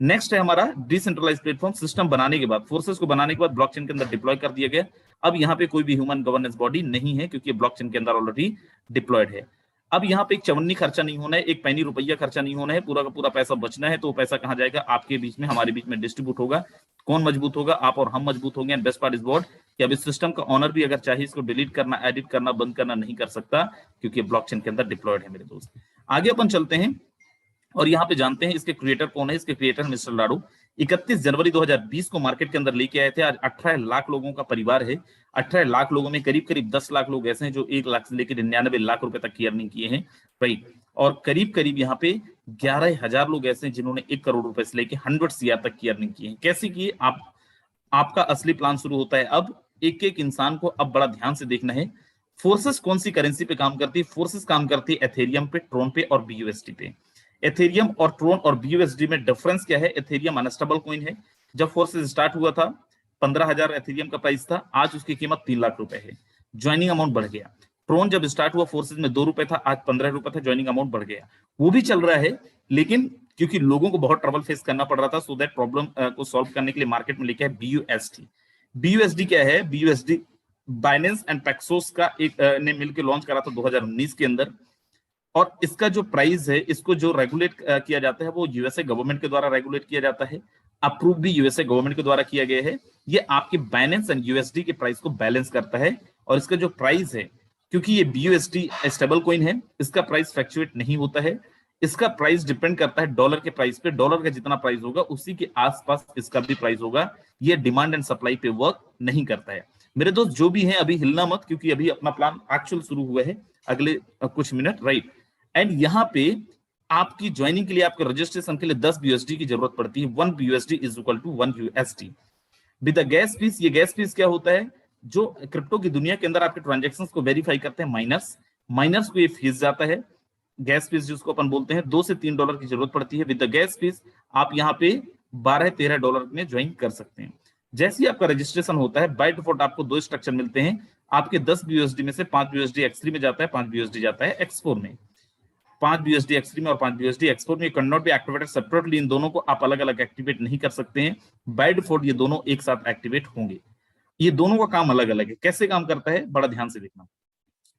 नेक्स्ट है हमारा डिसेंट्रलाइज्ड प्लेटफॉर्म। सिस्टम बनाने के बाद, फोर्सेस को बनाने के बाद ब्लॉकचेन के अंदर डिप्लॉय कर दिया गया। अब यहाँ पे कोई भी ह्यूमन गवर्नेंस बॉडी नहीं है क्योंकि ब्लॉकचेन के अंदर ऑलरेडी डिप्लॉयड है। अब यहाँ पे एक चवन्नी खर्चा नहीं होना है, एक पैनी रुपया खर्चा नहीं होना है, पूरा का पूरा पैसा बचना है। तो वो पैसा कहाँ जाएगा? आपके बीच में, हमारे बीच में डिस्ट्रीब्यूट होगा। कौन मजबूत होगा? आप और हम मजबूत होंगे। And best part is what कि अब इस सिस्टम का ऑनर भी अगर चाहे इसको डिलीट करना, एडिट करना, बंद करना नहीं कर सकता क्योंकि ब्लॉकचेन के अंदर डिप्लॉयड है मेरे दोस्त। आगे अपन चलते हैं और यहाँ पे जानते हैं इसके क्रिएटर कौन है। इसके क्रिएटर मिस्टर लाडू 31 जनवरी 2020 को मार्केट के अंदर लेके आए थे। आज 18 लाख लोगों का परिवार है। 18 लाख लोगों में करीब करीब 10 लाख लोग ऐसे हैं जो 1 लाख से लेकर 99 लाख रुपए तक की अर्निंग किए हैं, राइट। और करीब करीब यहाँ पे 11,000 लोग ऐसे हैं जिन्होंने 1 करोड़ रुपए से लेकर 100 CR तक की अर्निंग की है। कैसे की? आपका असली प्लान शुरू होता है अब। एक एक इंसान को अब बड़ा ध्यान से देखना है। फोर्सेस कौन सी करेंसी पे काम करती है? फोर्सेस काम करती है एथेरियम पे, ट्रोन पे और BUSD पे। एथेरियम और ट्रोन और BUSD में डिफरेंस क्या है? एथेरियम अनस्टेबल कॉइन है। जब फोर्सेस स्टार्ट हुआ था 15,000 एथेरियम का प्राइस था, आज उसकी कीमत 3 लाख रुपए है। ज्वाइनिंग अमाउंट बढ़ गया। ट्रोन जब स्टार्ट हुआ फोर्सेस में 2 रुपए था, आज 15 रुपए था, ज्वाइनिंग अमाउंट बढ़ गया। वो भी चल रहा है, लेकिन क्योंकि लोगों को बहुत ट्रबल फेस करना पड़ रहा था, सो दैट प्रॉब्लम को सॉल्व करने के लिए मार्केट में लेके है BUSD। BUSD क्या है? BUSD बाइनेंस एंड पैक्सोस का एक ने मिलकर लॉन्च करा था 2019 के अंदर। और इसका जो प्राइस है, इसको जो रेगुलेट किया जाता है वो USA गवर्नमेंट के द्वारा रेगुलेट किया जाता है। अप्रूव भी USA गवर्नमेंट के द्वारा किया गया है। ये आपके बाइनेंस एंड USD के प्राइस को बैलेंस करता है। और इसका जो प्राइस है, क्योंकि ये BUSD स्टेबल कॉइन है, इसका प्राइस फ्लक्चुएट नहीं होता है। इसका प्राइस डिपेंड करता है डॉलर के प्राइस पे। डॉलर का जितना प्राइस होगा उसी के आसपास इसका भी प्राइस होगा। ये डिमांड एंड सप्लाई पे वर्क नहीं करता है मेरे दोस्त। जो भी है अभी हिलना मत, क्योंकि अभी अपना प्लान एक्चुअल शुरू हुआ है अगले कुछ मिनट, राइट। एंड यहाँ पे आपकी ज्वाइनिंग के लिए, आपके रजिस्ट्रेशन के लिए 10 BUSD की जरूरत पड़ती है। 1 BUSD is equal to 1 USD with gas fees. ये गैस फीस क्या होता है? जो क्रिप्टो की दुनिया के अंदर आपके ट्रांजेक्शंस को वेरीफाई करते हैं माइनर्स को ये फीस जाता है। गैस फीस जिसको अपन बोलते हैं, $2 से $3 की जरूरत पड़ती है। विद द गैस फीस आप यहाँ पे $12-13 में ज्वाइन कर सकते हैं। जैसे ही आपका रजिस्ट्रेशन होता है, बाय डिफॉल्ट आपको 2 स्ट्रक्चर मिलते हैं। आपके 10 BUSD में से 5 BUSD X3 में जाता है, 5 BUSD जाता है X4 में। 5 BUSD X3 में और 5 BUSD X4 में can not be activated separately. इन दोनों को आप अलग अलग एक्टिवेट नहीं कर सकते हैं। बाय डिफॉल्ट ये दोनों एक साथ एक्टिवेट होंगे। ये दोनों का काम अलग अलग है। कैसे काम करता है, बड़ा ध्यान से देखना।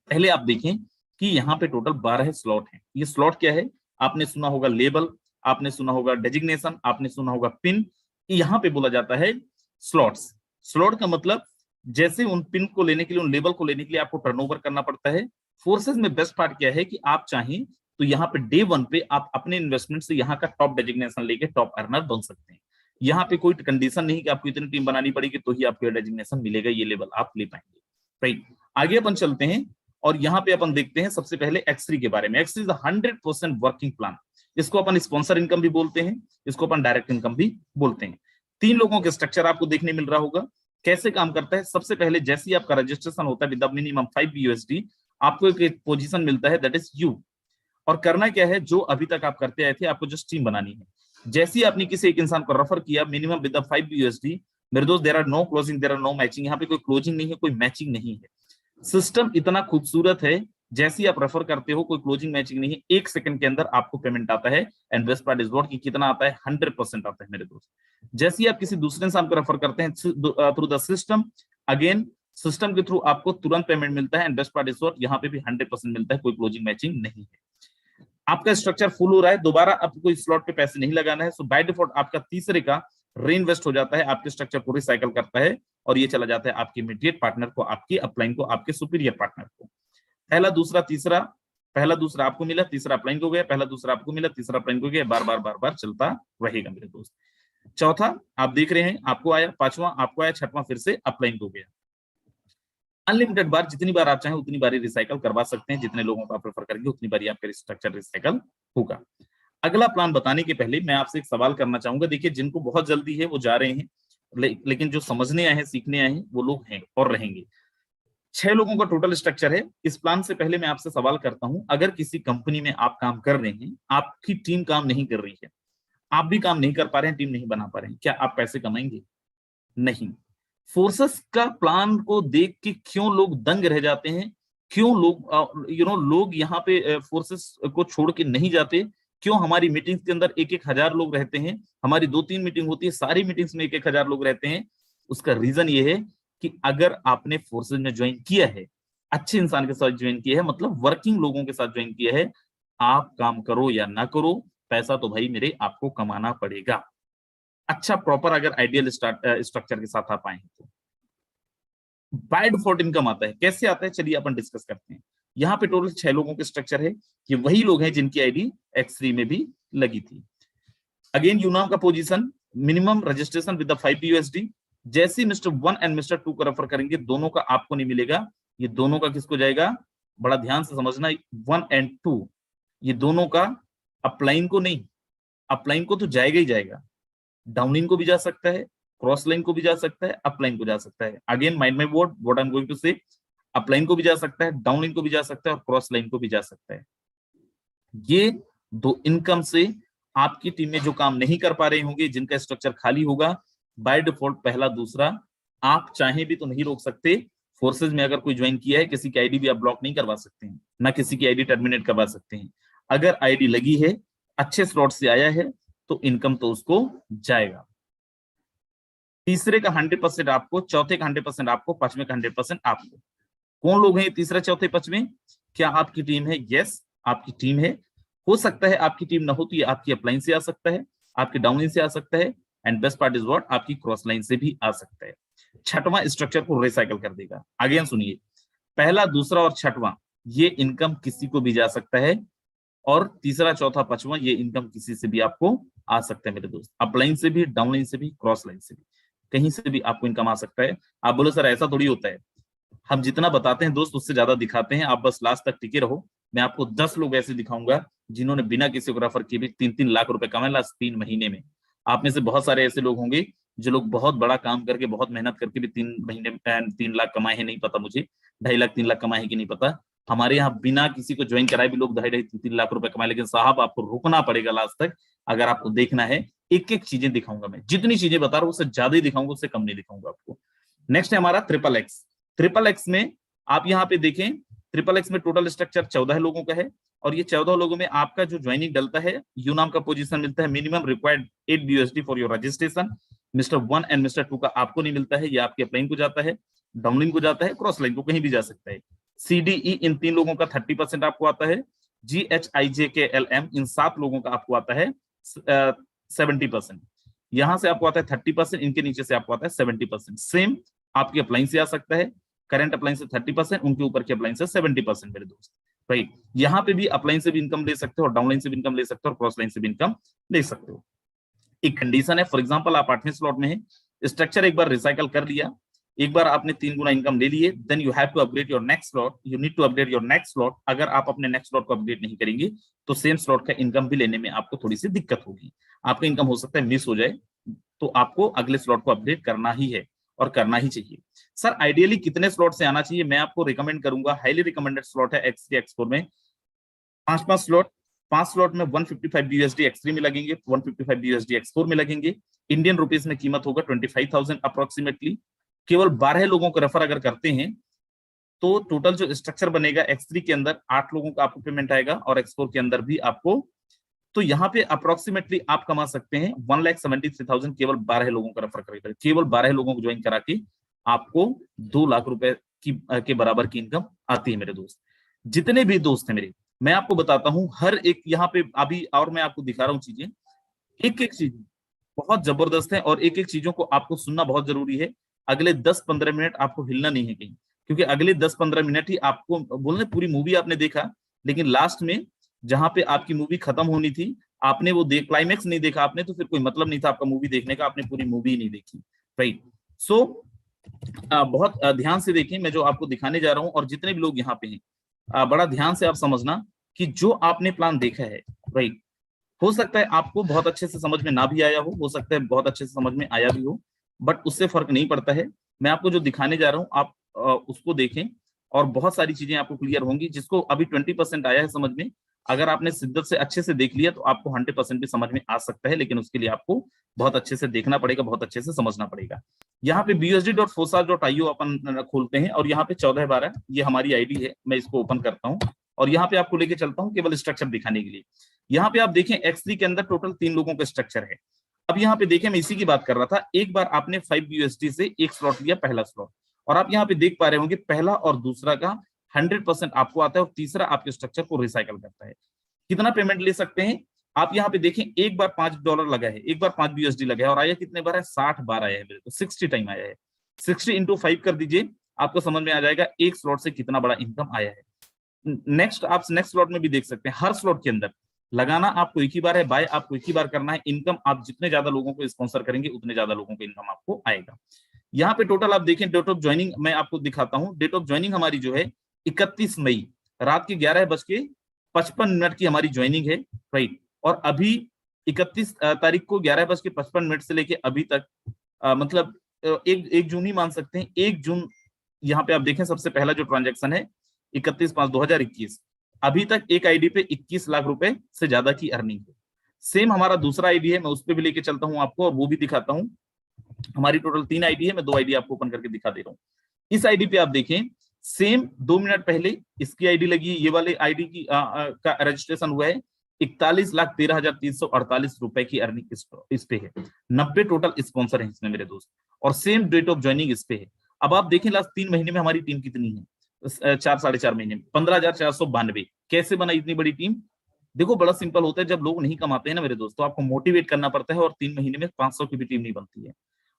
पहले आप देखें कि यहाँ पे टोटल 12 स्लॉट हैं। ये स्लॉट क्या है? आपने सुना होगा लेबल, आपने सुना होगा डेजिग्नेशन, आपने सुना होगा पिन। यहाँ पे बोला जाता है स्लॉट्स। स्लॉट का मतलब जैसे उन पिन को लेने के लिए, उन लेबल को लेने के लिए आपको टर्नओवर करना पड़ता है। फोर्सेस में बेस्ट पार्ट क्या है कि आप चाहें तो यहाँ पे डे 1 पे आप अपने इन्वेस्टमेंट से यहाँ का टॉप डेजिग्नेशन लेके टॉप अर्नर बन सकते हैं। यहाँ पे कोई कंडीशन नहीं कि आपको इतनी टीम बनानी पड़ेगी तो ही आपको डेजिग्नेशन मिलेगा, ये लेवल आप ले पाएंगे, राइट। आगे अपन चलते हैं और यहाँ पे अपन देखते हैं सबसे पहले X3 के बारे में। X3 is 100% working plan. इसको अपन स्पॉन्सर इनकम भी बोलते हैं, इसको अपन डायरेक्ट इनकम भी बोलते हैं। 3 लोगों के स्ट्रक्चर आपको देखने मिल रहा होगा। कैसे काम करता है? सबसे पहले जैसे ही आपका रजिस्ट्रेशन होता है विद द मिनिमम 5 USD, आपको एक पोजीशन मिलता है, दैट इज यू। और करना क्या है, जो अभी तक आप करते आए थे, आपको जस्ट टीम बनानी है। जैसे ही आपने किसी एक इंसान को रेफर किया मिनिमम विद द 5 USD, मेरे दोस्त, there are no closing, there are no matching. यहाँ पे कोई क्लोजिंग नहीं है, कोई मैचिंग नहीं है। सिस्टम इतना खूबसूरत है, जैसे ही आप रेफर करते हो कोई क्लोजिंग मैचिंग नहीं है, 1 सेकंड के अंदर आपको पेमेंट आता है। And best part is what, कि कितना आता है, 100% आता है मेरे दोस्त। जैसे ही आप किसी दूसरे इंसान को रेफर करते हैं through the system, again system के थ्रू आपको तुरंत पेमेंट मिलता है। And best part is what, यहाँ पे भी 100% मिलता है, कोई क्लोजिंग मैचिंग नहीं है। आपका स्ट्रक्चर फुल हो रहा है, दोबारा आपको कोई स्लॉट पे पैसे नहीं लगाना है। सो बाय डिफॉल्ट आपका तीसरे का री इन्वेस्ट हो जाता है, आपके स्ट्रक्चर को रिसाइकल करता है और ये चला जाता है आपके इमीडिएट पार्टनर को, आपकी अपलाइन को, आपके सुपीरियर पार्टनर को। पहला दूसरा तीसरा, पहला दूसरा आपको मिला, तीसरा अपलाइन को गया, पहला दूसरा आपको मिला, तीसरा अपलाइन को गया, बार बार चलता रहेगा मेरे दोस्त। चौथा आप देख रहे हैं, आपको आया, पांचवा आपको आया, छठवां फिर से अपलाइन को गया। अनलिमिटेड बार, जितनी बार आप चाहें उतनी बार रिसाइकल करवा सकते हैं, जितने लोगों को आप प्रेफर करेंगे उतनी बार आपका स्ट्रक्चर रिसाइकल होगा। अगला प्लान बताने के पहले मैं आपसे एक सवाल करना चाहूंगा। देखिए, जिनको बहुत जल्दी है वो जा रहे हैं, लेकिन जो समझने आए हैं, सीखने आए हैं, वो लोग हैं और रहेंगे। 6 लोगों का टोटल स्ट्रक्चर है। इस प्लान से पहले मैं आपसे सवाल करता हूं, अगर किसी कंपनी में आप काम कर रहे हैं, आपकी टीम काम नहीं कर रही है, आप भी काम नहीं कर पा रहे हैं, टीम नहीं बना पा रहे हैं, क्या आप पैसे कमाएंगे? नहीं। फोर्सेस का प्लान को देख के क्यों लोग दंग रह जाते हैं, क्यों लोग लोग यहाँ पे फोर्सेस को छोड़ के नहीं जाते, क्यों हमारी मीटिंग्स के अंदर 1-1 हजार लोग रहते हैं, हमारी 2-3 मीटिंग होती है, सारी मीटिंग्स में 1-1 हजार लोग रहते हैं? उसका रीजन ये है कि अगर आपने फोर्सेस में ज्वाइन किया है, अच्छे इंसान के साथ ज्वाइन किया है, मतलब वर्किंग लोगों के साथ ज्वाइन किया है, आप काम करो या ना करो, पैसा तो भाई मेरे आपको कमाना पड़ेगा। अच्छा प्रॉपर अगर आइडियल स्ट्रक्चर के साथ आप आए तो बाय डिफॉल्ट इनकम आता है। कैसे आता है, चलिए अपन डिस्कस करते हैं। यहाँ पे टोटल 6 लोगों के स्ट्रक्चर है। ये वही लोग हैं जिनकी आईडी X3 में भी लगी थी। अगेन यूनाम का position, minimum registration with the 5 USD। जैसे मिस्टर 1 एंड मिस्टर 2 को रेफर करेंगे, दोनों का आपको नहीं मिलेगा, ये दोनों का किसको जाएगा, बड़ा ध्यान से समझना, 1 एंड 2 ये दोनों का अपलाइन को नहीं, अपलाइन को तो जाएगा ही जाएगा, डाउनलाइन को भी जा सकता है, क्रॉस लाइन को भी जा सकता है, अपलाइन को जा सकता है। Again mind my word, what I am going to say, upline को भी जा सकता है, डाउनलाइन को भी जा सकता है और क्रॉस लाइन को भी जा सकता है। ये 2 इनकम से आपकी टीम में जो काम नहीं कर पा रहे होंगे, जिनका स्ट्रक्चर खाली होगा, बाय डिफॉल्ट पहला दूसरा आप चाहे भी तो नहीं रोक सकते। फोर्सेज में अगर कोई ज्वाइन किया है, किसी की आईडी भी आप ब्लॉक नहीं करवा सकते हैं, ना किसी की आईडी टर्मिनेट करवा सकते हैं। अगर आईडी लगी है, अच्छे स्लॉट से आया है, तो इनकम तो उसको जाएगा। तीसरे का 100% आपको, चौथे का 100% आपको, पांचवें का 100% आपको। कौन लोग हैं तीसरे चौथे पांचवें? क्या आपकी टीम है? यस, आपकी टीम है। हो सकता है आपकी टीम ना हो तो ये आपकी अपलाइन से आ सकता है, आपके डाउनलाइन से आ सकता है, and best part is what, आपकी क्रॉस लाइन से भी आ सकता है। छठवां स्ट्रक्चर को रिसाइकल कर देगा। अगेन सुनिए, पहला दूसरा और छठवां ये इनकम किसी को भी जा सकता है, और तीसरा चौथा पांचवा ये इनकम किसी से भी आपको आ सकता है मेरे दोस्त, अपलाइन से भी, डाउनलाइन से भी, क्रॉस लाइन से भी, कहीं से भी आपको इनकम आ सकता है। आप बोलो सर ऐसा थोड़ी होता है, हम जितना बताते हैं दोस्त उससे ज्यादा दिखाते हैं, आप बस लास्ट तक टिके रहो। मैं आपको 10 लोग ऐसे दिखाऊंगा जिन्होंने बिना किसी को रेफर किए भी 3-3 लाख रुपए कमाए लास्ट 3 महीने में। आप में से बहुत सारे ऐसे लोग होंगे जो लोग बहुत बड़ा काम करके, बहुत मेहनत करके भी 3 महीने में 3 लाख कमाए हैं, नहीं पता मुझे, 2.5 लाख 3 लाख कमाए हैं कि नहीं पता। हमारे यहाँ बिना किसी को ज्वाइन कराए भी लोग 2.5-3 लाख रुपए कमाए। लेकिन साहब आपको रुकना पड़ेगा लास्ट तक अगर आपको देखना है। एक एक चीजें दिखाऊंगा मैं, जितनी चीजें बता रहा हूँ उससे ज्यादा ही दिखाऊंगा, उससे कम नहीं दिखाऊंगा आपको। नेक्स्ट है हमारा XXX। XXX में आप यहाँ पे देखें, XXX में टोटल स्ट्रक्चर 14 लोगों का है, और ये 14 लोगों में आपका जो ज्वाइनिंग डलता है, यू नाम का पोजीशन मिलता है, minimum required 8 USD for your registration. Mister 1 and mister 2 का आपको नहीं मिलता है, ये आपके अपलाइन को जाता है, डाउनलाइन को जाता है, क्रॉस लाइन को कहीं भी जा सकता है। CDE इन 3 लोगों का 30% आपको आता है। GHIJKLM इन 7 लोगों का आपको आता है 70%। यहां से आपको आता है 30%, इनके नीचे से आपको आता है 70%। सेम आपके अपलाइन से आ सकता है, करंट अपलाइन से 30%, उनके ऊपर के अपलाइन से 70% मेरे दोस्त, राइट। यहाँ पे भी अपलाइन से भी इनकम ले सकते हो, और डाउनलाइन से भी इनकम ले सकते हो, और क्रॉस लाइन से भी इनकम ले सकते हो। एक कंडीशन है, फॉर एग्जांपल आप 8वें स्लॉट में है, स्ट्रक्चर एक बार रिसाइकल कर लिया, एक बार आपने 3 गुना इनकम ले लिए, then you have to upgrade your next slot, you need to upgrade your next slot. अगर आप अपने नेक्स्ट स्लॉट को अपग्रेड नहीं करेंगे तो सेम स्लॉट का इनकम भी लेने में आपको थोड़ी सी दिक्कत होगी, आपका इनकम हो सकता है मिस हो जाए, तो आपको अगले स्लॉट को अपडेट करना ही है और करना ही चाहिए। सर आइडियली कितने स्लॉट से आना चाहिए? मैं आपको रिकमेंड करूंगा, हाईली रिकमेंडेड स्लॉट है X3 X4 में 5 स्लॉट। 5 स्लॉट में 155 USD X3 में लगेंगे, 155 USD X4 में लगेंगे। इंडियन रुपीस में कीमत होगा 25,000 अप्रोक्सीमेटली। केवल 12 लोगों को रेफर अगर करते हैं तो टोटल जो स्ट्रक्चर बनेगा X3 के अंदर 8 लोगों का आपको पेमेंट आएगा और X4 के अंदर भी आपको, तो यहाँ पे अप्रोक्सीमेटली आप कमा सकते हैं 1,73,000 केवल 12 लोगों का रेफर करेगा। केवल 12 लोगों को ज्वाइन करा के आपको 2 लाख रुपए के बराबर की इनकम आती है मेरे दोस्त। जितने भी दोस्त हैं मेरे, मैं आपको बताता हूं हर एक यहाँ पे अभी, और मैं आपको दिखा रहा हूँ चीजें, एक एक चीज बहुत जबरदस्त है और एक एक चीजों को आपको सुनना बहुत जरूरी है। अगले 10-15 मिनट आपको हिलना नहीं है कहीं, क्योंकि अगले 10-15 मिनट ही आपको बोलने, पूरी मूवी आपने देखा लेकिन लास्ट में जहां पे आपकी मूवी खत्म होनी थी आपने वो क्लाइमेक्स नहीं देखा आपने, तो फिर कोई मतलब नहीं था आपका मूवी देखने का, आपने पूरी मूवी नहीं देखी, राइट। सो बहुत ध्यान से देखें मैं जो आपको दिखाने जा रहा हूं, और जितने भी लोग यहाँ पे हैं बड़ा ध्यान से आप समझना कि जो आपने प्लान देखा है, राइट, हो सकता है आपको बहुत अच्छे से समझ में ना भी आया हो सकता है बहुत अच्छे से समझ में आया भी हो, बट उससे फर्क नहीं पड़ता है। मैं आपको जो दिखाने जा रहा हूं आप उसको देखें और बहुत सारी चीजें आपको क्लियर होंगी। जिसको अभी 20% आया है समझ में, अगर आपने शिद्दत से अच्छे से देख लिया तो आपको 100% भी समझ में आ सकता है, लेकिन उसके लिए आपको बहुत अच्छे से देखना पड़ेगा, बहुत अच्छे से समझना पड़ेगा। यहाँ पे busd.fossa.io अपन खोलते हैं और यहाँ पे 14/12 ये हमारी आईडी है, मैं इसको ओपन करता हूँ और यहाँ पे आपको लेके चलता हूँ केवल स्ट्रक्चर दिखाने के लिए। यहाँ पे आप देखें X3 के अंदर टोटल 3 लोगों का स्ट्रक्चर है। अब यहाँ पे देखें, मैं इसी की बात कर रहा था, एक बार आपने 5 USD से एक स्लॉट लिया, पहला स्लॉट, और आप यहाँ पे देख पा रहे होंगे पहला और दूसरा का 100% आपको आता है और तीसरा आपके स्ट्रक्चर को रिसाइकल करता है। कितना पेमेंट ले सकते हैं आप यहाँ पे देखें, एक बार $5 लगा है, एक बार 5 USD लगा है और आया कितने बार है? 60 बार आया है मेरे को, 60 टाइम आया है। 60 इंटू 5 कर दीजिए, आपको समझ में आ जाएगा एक स्लॉट से कितना बड़ा इनकम आया है। नेक्स्ट आप नेक्स्ट स्लॉट में भी देख सकते हैं, हर स्लॉट के अंदर लगाना आपको एक ही बार है, बाय आपको एक ही बार करना है। इनकम आप जितने ज्यादा लोगों को स्पॉन्सर करेंगे उतने ज्यादा लोगों को इनकम आपको आएगा। यहाँ पे टोटल आप देखें, डेट ऑफ ज्वाइनिंग मैं आपको दिखाता हूँ। डेट ऑफ ज्वाइनिंग हमारी जो है 31 मई रात के 11:55 की हमारी ज्वाइनिंग है, राइट। और अभी 31 तारीख को 11:55 से लेके अभी तक मतलब 1 जून ही मान सकते हैं, 1 जून। यहाँ पे आप देखें सबसे पहला जो ट्रांजैक्शन है 31/5/2021, अभी तक एक आईडी पे 21 लाख रुपए से ज्यादा की अर्निंग है। सेम हमारा दूसरा आईडी है, मैं उस पर भी लेके चलता हूँ आपको और वो भी दिखाता हूँ। हमारी टोटल 3 आईडी है, मैं 2 आईडी आपको ओपन करके दिखा दे रहा हूँ। इस आईडी पे आप देखें, सेम 2 मिनट पहले इसकी आईडी लगी, ये वाले आईडी की का रजिस्ट्रेशन हुआ है, 41,13,348 रुपए की अर्निंग इस पे है। 90 टोटल स्पॉन्सर है इसमें मेरे दोस्त, और सेम डेट ऑफ ज्वाइनिंग इस पे है। अब आप देखें लास्ट 3 महीने में हमारी टीम कितनी है, 4-4.5 महीने में 15,492। कैसे बना इतनी बड़ी टीम? देखो बड़ा सिंपल होता है, जब लोग नहीं कमाते हैं ना मेरे दोस्तों, आपको मोटिवेट करना पड़ता है और 3 महीने में 500 की भी टीम नहीं बनती है।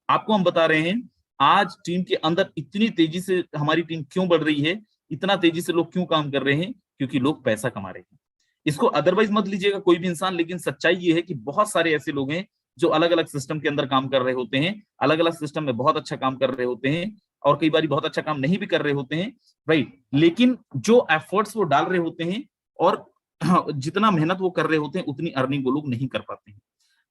आपको हम बता रहे हैं आज टीम के अंदर इतनी तेजी से हमारी टीम क्यों बढ़ रही है, इतना तेजी से लोग क्यों काम कर रहे हैं, क्योंकि लोग पैसा कमा रहे हैं। इसको अदरवाइज मत लीजिएगा कोई भी इंसान, लेकिन सच्चाई ये है कि बहुत सारे ऐसे लोग हैं जो अलग अलग सिस्टम के अंदर काम कर रहे होते हैं, अलग अलग सिस्टम में बहुत अच्छा काम कर रहे होते हैं और कई बार बहुत अच्छा काम नहीं भी कर रहे होते हैं, राइट। लेकिन जो एफर्ट्स वो डाल रहे होते हैं और जितना मेहनत वो कर रहे होते हैं उतनी अर्निंग वो लोग नहीं कर पाते हैं।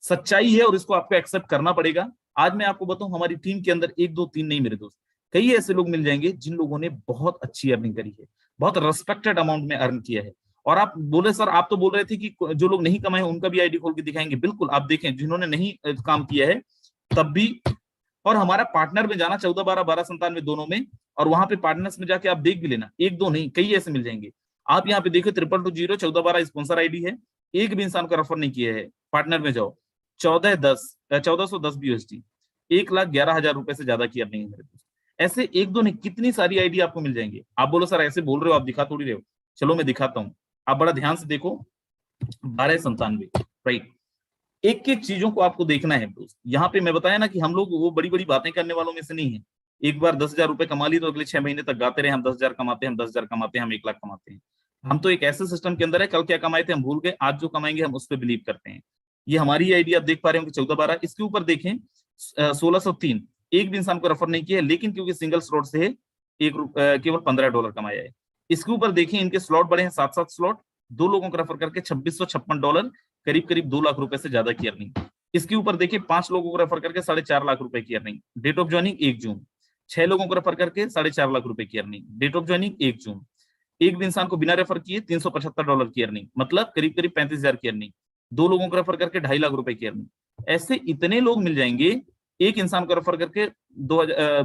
सच्चाई है और इसको आपको एक्सेप्ट करना पड़ेगा। आज मैं आपको बताऊं, हमारी टीम के अंदर 1 2 3 नहीं मेरे दोस्त, कई ऐसे लोग मिल जाएंगे जिन लोगों ने बहुत अच्छी अर्निंग करी है, बहुत रेस्पेक्टेड अमाउंट में अर्न किया है। और आप बोले सर आप तो बोल रहे थे कि जो लोग नहीं कमाए उनका भी आईडी खोल के दिखाएंगे, बिल्कुल आप देखें जिन्होंने नहीं काम किया है तब भी। और हमारा पार्टनर में जाना 14/12 12/97 दोनों में, और वहां पे पार्टनर्स में जाके आप देख भी लेना, 1 2 नहीं कई ऐसे मिल जाएंगे। आप यहाँ पे देखो 2220 14/12 स्पॉन्सर आईडी है, एक भी इंसान को रेफर नहीं किया है। पार्टनर में जाओ 1410 USD, 1,11,000 रुपए से ज्यादा की अर्निंग है मेरे दोस्त। ऐसे 1 2 नहीं कितनी सारी आईडी आपको मिल जाएंगे। आप बोलो सर ऐसे बोल रहे हो, आप दिखा थोड़ी रहे हो, चलो मैं दिखाता हूँ, आप बड़ा ध्यान से देखो। 1297, राइट। एक एक चीजों को आपको देखना है दोस्त। यहाँ पे मैं बताया ना कि हम लोग वो बड़ी बड़ी बातें करने वालों में से नहीं है। एक बार 10,000 रुपए कमा ली तो अगले 6 महीने तक गाते रहे हम 10,000 कमाते हैं, हम 10,000 कमाते हैं, हम 1 लाख कमाते हैं। हम तो एक ऐसे सिस्टम के अंदर है, कल क्या कमाए थे हम भूल गए, आज जो कमाएंगे हम उस पर बिलीव करते हैं। ये हमारी आईडी आप देख पा रहे हो कि 14/12, इसके ऊपर देखें 1603, एक भी इंसान को रेफर नहीं किया है, लेकिन क्योंकि सिंगल स्लॉट से है केवल $15 कमाया है। इसके ऊपर देखिए इनके स्लॉट बड़े हैं, 7-7 स्लॉट, 2 लोगों को रेफर करके $2656, करीब करीब 2 लाख रुपए से ज्यादा की अर्निंग। इसके ऊपर देखिए 5 लोगों को रेफर करके 4.5 लाख रुपए की अर्निंग। डेट ऑफ ज्वाइनिंग 1 जून। 6 लोगों को रेफर करके 4.5 लाख रुपए की अर्निंग। डेट ऑफ ज्वाइनिंग 1 जून। एक भी इंसान को बिना रेफर किए $375 की अर्निंग, मतलब करीब करीब 35,000 की अर्निंग। 2 लोगों को रेफर करके 2.5 लाख रुपए की अर्निंग। ऐसे इतने लोग मिल जाएंगे, एक इंसान को रेफर करके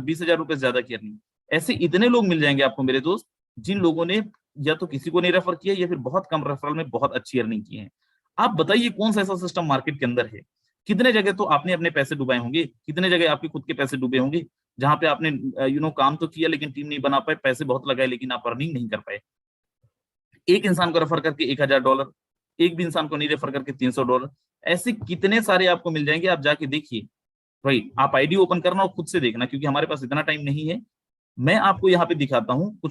20,000 रुपए से ज्यादा की अर्निंग। ऐसे इतने लोग मिल जाएंगे आपको मेरे दोस्त, जिन लोगों ने या तो किसी को नहीं रेफर किया या फिर बहुत कम रेफरल में बहुत अच्छी अर्निंग की है। आप बताइए कौन सा ऐसा सिस्टम मार्केट के अंदर है? कितने जगह तो आपने अपने पैसे डुबाए होंगे, कितने जगह आपके खुद के पैसे डूबे होंगे, जहां पे आपने काम तो किया लेकिन टीम नहीं बना पाए, पैसे बहुत लगाए लेकिन आप अर्निंग नहीं कर पाए। एक इंसान को रेफर करके $1,000, एक भी इंसान को नहीं रेफर करके $300। ऐसे कितने सारे आपको मिल जाएंगे, आप जाके देखिए। भाई आप आईडी ओपन करना और खुद से देखना, क्योंकि हमारे पास इतना टाइम नहीं है। मैं आपको यहाँ पे दिखाता हूँ कुछ